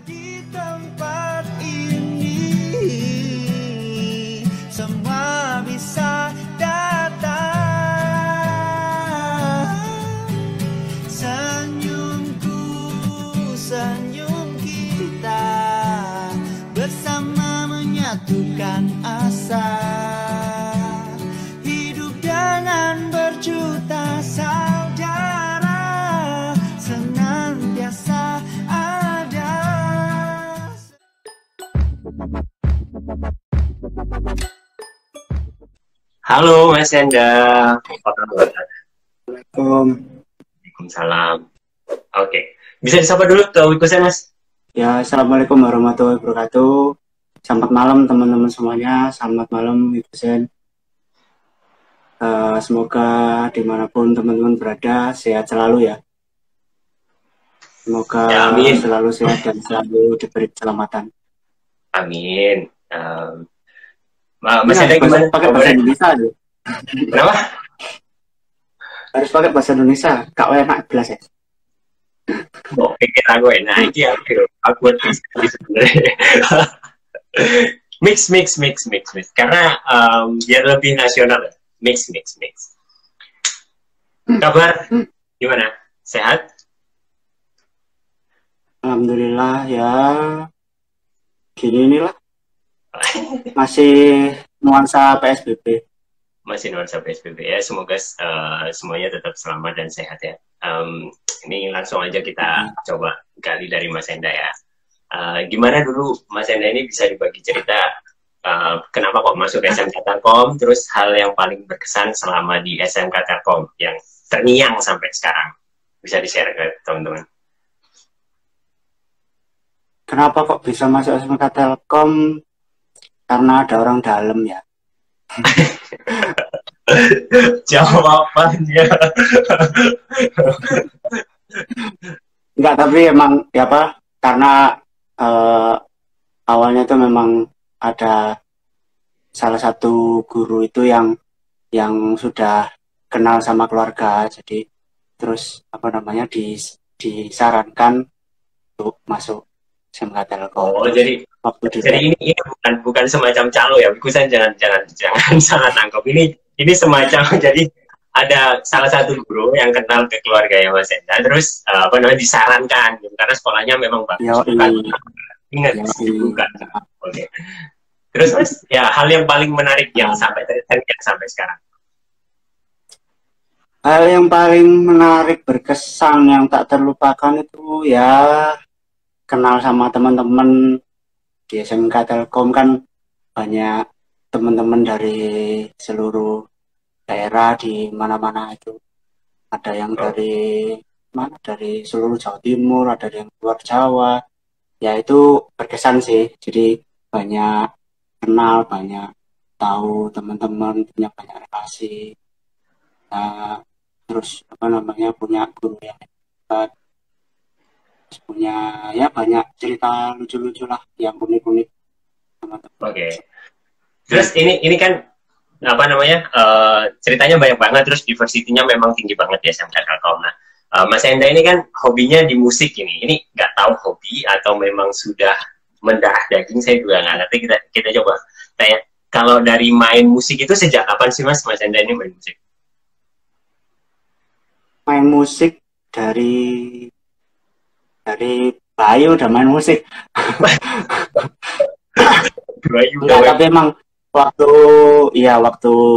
di tempat ini semua bisa datang. Senyumku, senyum kita bersama menyatukan asa. Hidup dengan berjuta saudara senantiasa ada. Halo Mas Enda, apa kabar? Waalaikumsalam. Oke, bisa disapa dulu ke Wikusen Mas? Ya, Assalamualaikum warahmatullahi wabarakatuh. Selamat malam teman-teman semuanya. Selamat malam Wikusen. Semoga dimanapun teman-teman berada sehat selalu ya. Semoga Ya, amin. Selalu sehat dan selalu diberi keselamatan. Amin. Mas Enda Harus gimana? pakai bahasa Indonesia aja. Kenapa? Harus pakai bahasa Indonesia. Kak enak belas ya. Oh, pikir aku enak. Ini aku buat sebenarnya. mix. Karena biar lebih nasional. Mix. Kabar gimana? Sehat? Alhamdulillah ya. Gini inilah. Masih nuansa PSBB. Masih nuansa PSBB ya. Semoga semuanya tetap selamat dan sehat ya. Ini langsung aja kita coba gali dari Mas Enda ya. Gimana dulu Mas Enda ini bisa dibagi cerita kenapa kok masuk SMK Telkom, terus hal yang paling berkesan selama di SMK Telkom yang terngiang sampai sekarang, bisa di-share ke teman-teman. Kenapa kok bisa masuk SMK Telkom? Karena ada orang dalam ya. Jawabannya. Enggak, tapi emang ya apa? Karena awalnya itu memang ada salah satu guru itu yang sudah kenal sama keluarga, jadi terus apa namanya disarankan untuk masuk SMK Telkom. Oh, jadi ini bukan semacam calo ya, Kusen jangan salah tangkap. Ini semacam jadi ada salah satu guru yang kenal ke keluarga ya Mas Enda, terus apa namanya disarankan karena sekolahnya memang bagus. Ingat bukan. Oke. Terus Mas, ya hal yang paling menarik yang sampai sekarang. Hal yang paling menarik berkesan yang tak terlupakan itu ya kenal sama teman-teman di SMK Telkom, kan banyak teman-teman dari seluruh daerah di mana-mana itu. Ada yang dari seluruh Jawa Timur, ada yang luar Jawa. Ya itu berkesan sih. Jadi banyak kenal, banyak tahu teman-teman, punya banyak relasi. Nah, terus apa namanya punya guru yang hebat. Punya ya banyak cerita lucu-lucu lah yang unik-unik teman-teman. Oke. Terus ini kan apa namanya ceritanya banyak banget, terus diversity-nya memang tinggi banget ya SMK Telkom. Nah, Mas Enda ini kan hobinya di musik ini nggak tahu hobi atau memang sudah mendarah daging, saya juga nggak ngerti. Kita coba tanya, kalau dari main musik itu sejak kapan sih Mas Enda ini main musik? Main musik dari Bayu udah main musik. Tapi emang waktu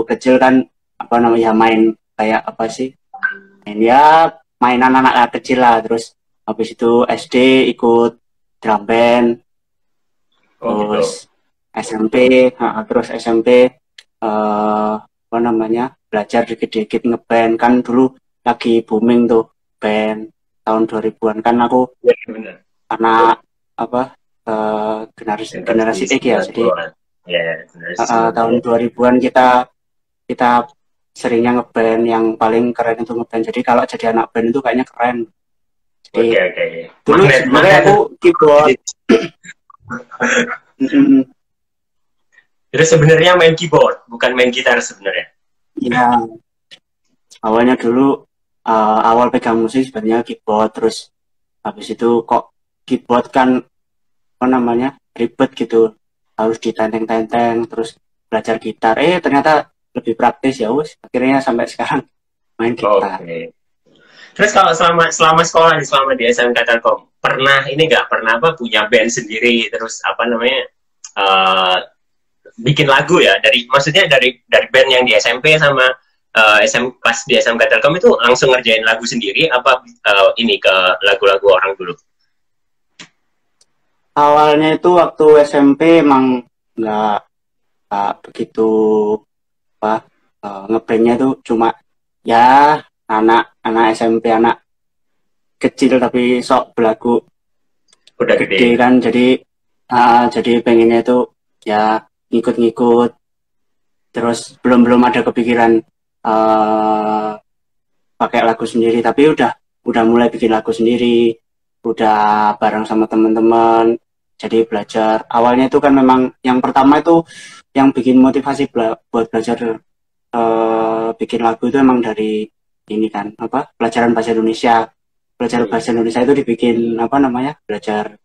kecil kan apa namanya main kayak apa sih? Mainan anak kecil lah. Terus habis itu SD ikut drum band. Terus SMP apa namanya belajar dikit-dikit ngeband, kan dulu lagi booming tuh band tahun 2000-an kan aku karena apa generasi X ya, jadi tahun 2000-an kita seringnya ngeband, yang paling keren itu ngeband. Jadi kalau jadi anak band itu kayaknya keren. Jadi dulu sebenarnya aku keyboard. Terus sebenarnya main keyboard, bukan main gitar sebenarnya. Iya. Awalnya dulu awal pegang musik sebenarnya keyboard, terus habis itu kok keyboard kan apa namanya ribet gitu, harus ditenteng-tenteng terus belajar gitar. Ternyata lebih praktis, ya wes akhirnya sampai sekarang main gitar. Oke. Terus kalau selama sekolah selama di SMK Telkom pernah ini nggak pernah apa punya band sendiri terus apa namanya bikin lagu ya maksudnya dari band yang di SMP sama pas di SMK Telkom itu langsung ngerjain lagu sendiri apa ini ke lagu-lagu orang dulu? Awalnya itu waktu SMP emang nggak begitu apa ngebandnya tuh cuma ya anak SMP, anak kecil tapi sok belagu udah gede kan, jadi pengennya itu ya ngikut-ngikut, terus belum ada kepikiran pakai lagu sendiri, tapi udah mulai bikin lagu sendiri, udah bareng sama teman-teman. Jadi belajar awalnya itu kan memang yang pertama itu yang bikin motivasi buat belajar bikin lagu itu emang dari ini kan apa pelajaran bahasa Indonesia. Belajar bahasa Indonesia itu dibikin apa namanya belajar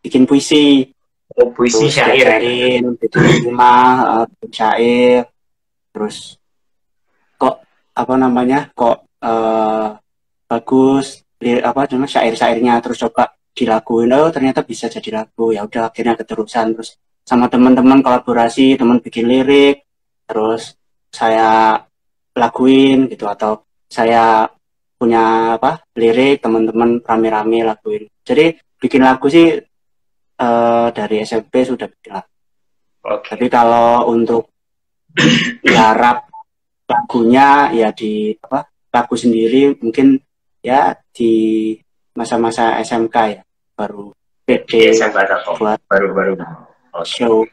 bikin puisi. Puisi terus syair bikin rumah syair, terus kok apa namanya kok bagus apa cuma syair-syairnya, terus coba dilakuin, ternyata bisa jadi lagu, ya udah akhirnya keterusan, terus sama teman-teman kolaborasi, teman bikin lirik, terus saya laguin gitu, atau saya punya apa lirik, teman-teman rame-rame laguin. Jadi bikin lagu sih dari SMP sudah bikin lagu. Okay. Tapi kalau untuk garap lagunya ya di apa lagu sendiri mungkin ya di masa-masa SMK ya, baru PD buat baru show.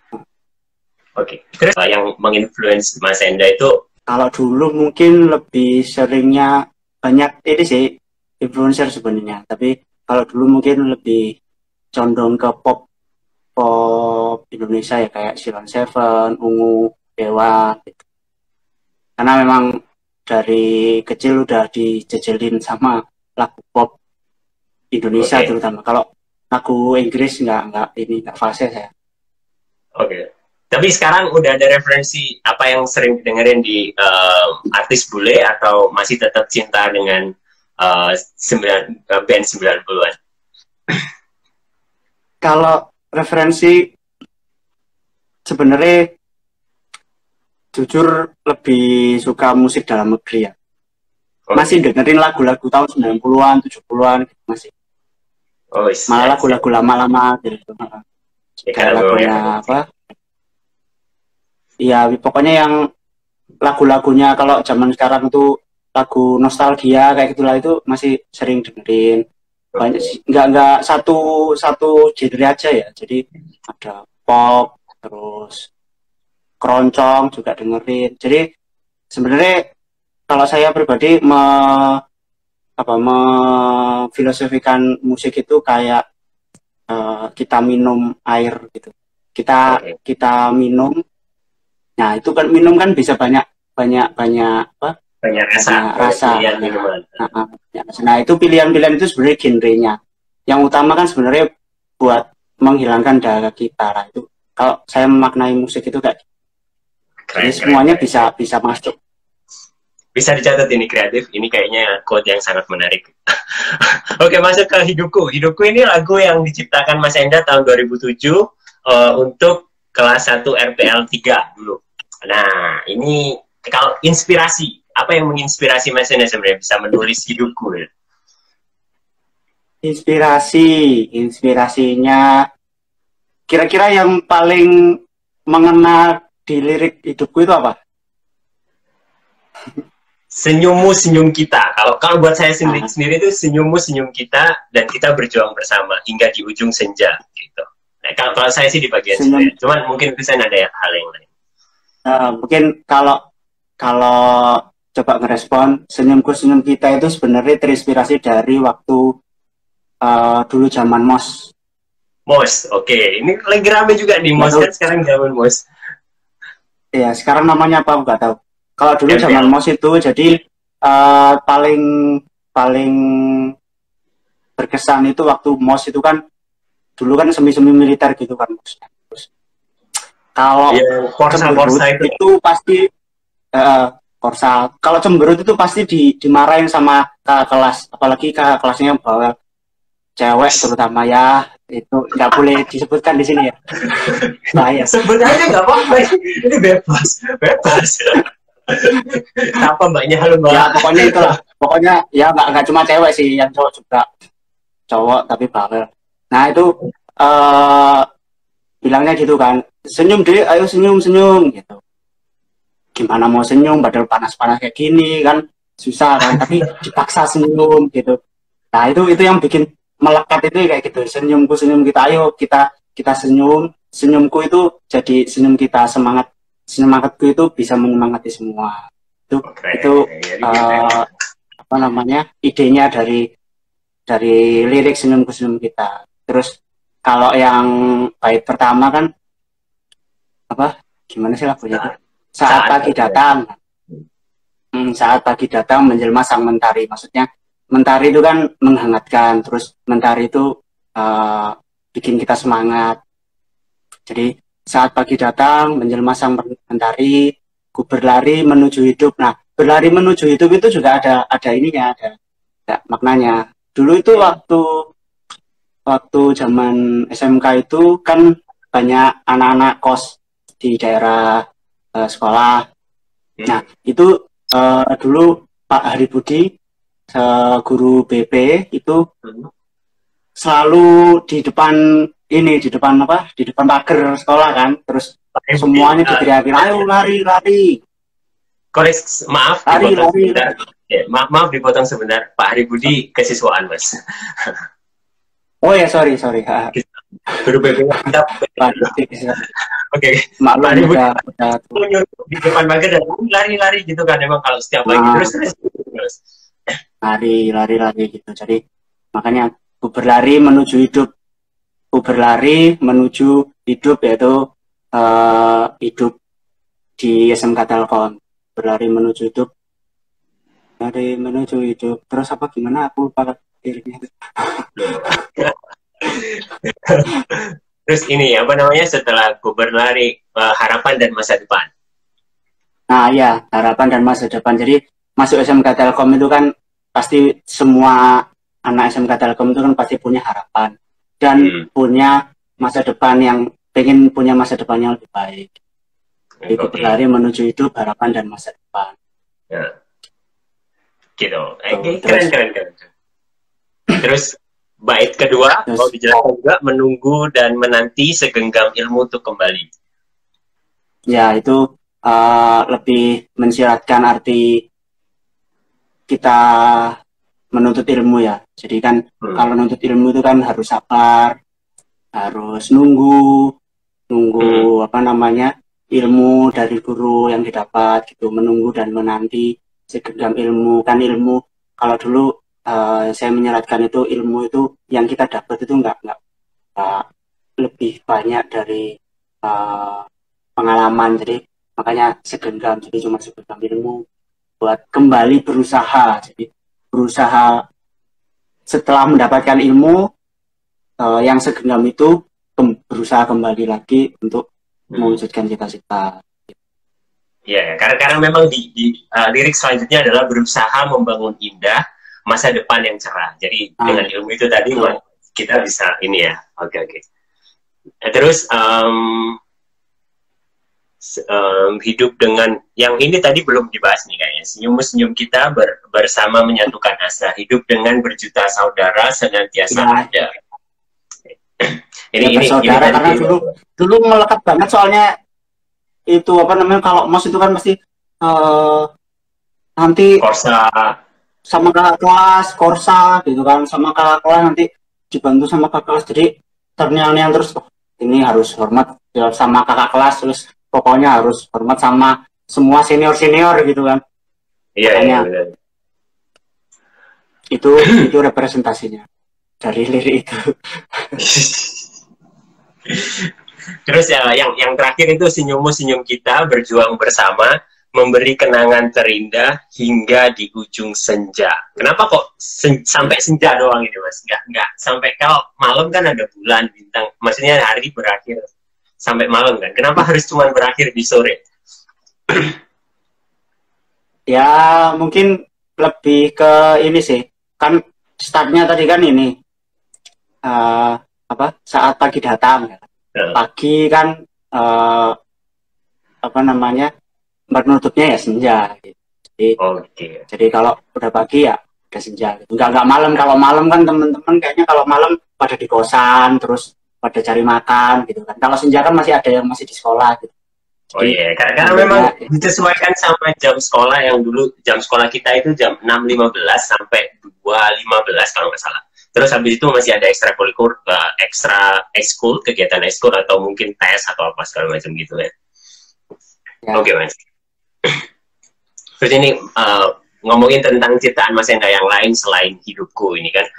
Oke. Terus yang menginfluence Mas Enda itu? Kalau dulu mungkin lebih seringnya banyak ini sih influencer sebenarnya, tapi kalau dulu mungkin lebih condong ke pop Indonesia ya, kayak Sheila Seven, Ungu, Dewa gitu. Karena memang dari kecil udah dijejelin sama lagu pop Indonesia, okay. Terutama kalau lagu Inggris nggak fase saya. Oke. Tapi sekarang udah ada referensi apa yang sering dengerin di artis bule atau masih tetap cinta dengan band 90-an? Kalau referensi sebenarnya jujur lebih suka musik dalam negeri ya. Okay. Masih dengerin lagu-lagu tahun 90-an, 70-an gitu masih. Oh, malah lagu-lagu lama-lama gitu. Kayak lagunya apa? Iya, pokoknya yang lagu-lagunya kalau zaman sekarang tuh lagu nostalgia kayak gitulah, itu masih sering dengerin. Banyak sih, nggak satu genre aja ya. Jadi ada pop, terus keroncong juga dengerin. Jadi sebenarnya kalau saya pribadi memfilosofikan musik itu kayak kita minum air gitu. Kita minum. Nah, itu kan minum kan bisa banyak rasa. Nah, itu pilihan-pilihan itu sebenarnya genrenya. Yang utama kan sebenarnya buat menghilangkan dahaga kita lah. Itu kalau saya memaknai musik itu kayak jadi semuanya bisa masuk. Bisa dicatat ini kreatif, ini kayaknya quote yang sangat menarik. Oke, masuk ke Hidupku. Hidupku ini lagu yang diciptakan Mas Enda tahun 2007 untuk kelas 1 RPL 3 dulu. Nah, ini kalau inspirasi, apa yang menginspirasi Mas Enda sebenarnya bisa menulis Hidupku? Ya? Inspirasinya kira-kira yang paling mengena di lirik Hidupku itu apa? Senyummu senyum kita. Kalau buat saya sendiri itu senyummu senyum kita dan kita berjuang bersama hingga di ujung senja gitu. Nah, kalau saya sih di bagian senyum. Cuman mungkin bisa ada hal yang lain. Mungkin kalau coba ngerespon senyumku senyum kita itu sebenarnya terinspirasi dari waktu dulu zaman MOS. MOS, oke. Ini lagi rame juga nih MOS kan sekarang zaman MOS. Iya, sekarang namanya apa nggak tahu. Kalau dulu zaman MOS itu jadi paling berkesan itu waktu MOS itu kan dulu kan semi-semi militer gitu kan maksudnya. Terus kalau cemberut itu pasti Korsa. Kalau cemberut itu pasti dimarahin sama kakak kelas, apalagi kakak kelasnya bawel, cewek terutama ya, itu nggak boleh disebutkan di sini ya. Bahaya. Sebut aja nggak apa-apa, ini bebas. Apa mbaknya, halo mbak? Ya pokoknya itulah, pokoknya ya nggak cuma cewek sih, yang cowok juga, cowok tapi bawel. Nah itu bilangnya gitu kan, senyum deh, ayo senyum gitu. Gimana mau senyum padahal panas-panas kayak gini kan susah kan, tapi dipaksa senyum gitu. Nah itu yang bikin melekat itu kayak gitu, senyum kita, ayo kita senyumku itu jadi senyum kita, semangatku itu bisa menyemangati semua. Itu apa namanya, idenya dari lirik senyum kita. Terus kalau yang bait pertama kan apa, gimana sih lagunya itu? Saat pagi datang, saat pagi datang menjelma sang mentari. Maksudnya mentari itu kan menghangatkan, terus mentari itu bikin kita semangat. Jadi saat pagi datang menjelma sang mentari, ku berlari menuju hidup. Nah, berlari menuju hidup itu juga ada ininya, ada maknanya. Dulu itu waktu zaman SMK itu kan banyak anak-anak kos di daerah sekolah. Nah itu dulu Pak Hari Budi, guru BP itu selalu di depan pagar sekolah kan, terus semuanya diteriakin, ayo lari. Maaf dipotong sebentar. Pak Hari Budi kesiswaan mas. Oh ya, sorry. Guru BP kita. Oke. Maklum udah di depan pagar dan lari gitu kan, emang kalau setiap pagi terus lari gitu. Jadi makanya ku berlari menuju hidup, yaitu hidup di SMK Telkom. Berlari menuju hidup. Terus apa, gimana, aku lupa liriknya. Terus ini apa namanya, setelah ku berlari, harapan dan masa depan. Nah ya, harapan dan masa depan. Jadi masuk SMK Telkom itu kan pasti semua anak SMK Telkom itu kan pasti punya harapan dan punya masa depan, yang pengen punya masa depan yang lebih baik. Jadi berlari menuju hidup, harapan dan masa depan. Ya. Gitu. Keren. Terus bait kedua mau dijelaskan juga, menunggu dan menanti segenggam ilmu untuk kembali. Ya, itu lebih mensyaratkan arti kita menuntut ilmu ya. Jadi kan kalau menuntut ilmu itu kan harus sabar, harus nunggu apa namanya, ilmu dari guru yang didapat gitu, menunggu dan menanti segenggam ilmu. Kan ilmu kalau dulu saya menyeratkan itu, ilmu itu yang kita dapat itu enggak lebih banyak dari pengalaman. Jadi makanya segenggam, jadi cuma segenggam ilmu buat kembali berusaha. Jadi berusaha setelah mendapatkan ilmu yang segenggam itu, berusaha kembali lagi untuk mewujudkan cita-cita. Ya, karena memang di lirik selanjutnya adalah berusaha membangun indah masa depan yang cerah. Jadi dengan ilmu itu tadi kita bisa ini ya. Oke. Terus hidup dengan yang ini tadi belum dibahas nih kayaknya. Senyum kita bersama menyatukan asa. Hidup dengan berjuta saudara senantiasa ada. Ini saudara, karena dulu melekat banget soalnya itu apa namanya, kalau mas itu kan pasti nanti Korsa sama kakak kelas, Korsa gitu kan, sama kakak kelas nanti dibantu sama kakak kelas. Jadi ternyata terus ini harus hormat sama kakak kelas, terus pokoknya harus hormat sama semua senior gitu kan. Iya. Itu representasinya dari lirik itu. Terus ya yang terakhir itu senyum kita berjuang bersama memberi kenangan terindah hingga di ujung senja. Kenapa kok sampai senja doang ini, Mas? Nggak sampai, kalau malam kan ada bulan, bintang. Maksudnya hari berakhir sampai malam kan. Kenapa harus cuma berakhir di sore? Ya mungkin lebih ke ini sih, kan startnya tadi kan ini saat pagi datang. Pagi kan menutupnya ya senja. Gitu. Jadi kalau udah pagi ya udah senja. Gitu. Nggak malam. Kalau malam kan teman-teman kayaknya kalau malam pada di kosan, terus pada cari makan gitu kan. Kalau senja kan masih ada yang masih di sekolah gitu. Oh iya, karena memang disesuaikan sama jam sekolah yang dulu, jam sekolah kita itu jam 6.15 sampai 2.15 kalau nggak salah. Terus habis itu masih ada ekskul, kegiatan ekskul atau mungkin tes atau apa segala macam gitu ya. Oke, Mas. Terus ini ngomongin tentang ciptaan Mas Enda yang lain selain Hidupku ini kan,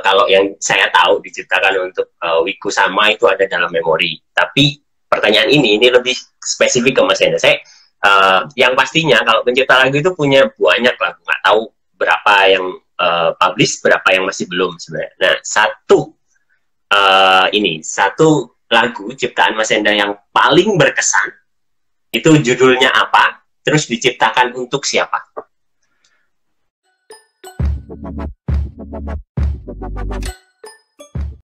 kalau yang saya tahu diciptakan untuk Wiku Sama itu ada dalam memori. Tapi pertanyaan ini lebih spesifik ke Mas Enda. Saya yang pastinya kalau pencipta lagu itu punya banyak lagu, nggak tahu berapa yang publish, berapa yang masih belum sebenarnya. Nah, satu lagu ciptaan Mas Enda yang paling berkesan itu judulnya apa? Terus diciptakan untuk siapa?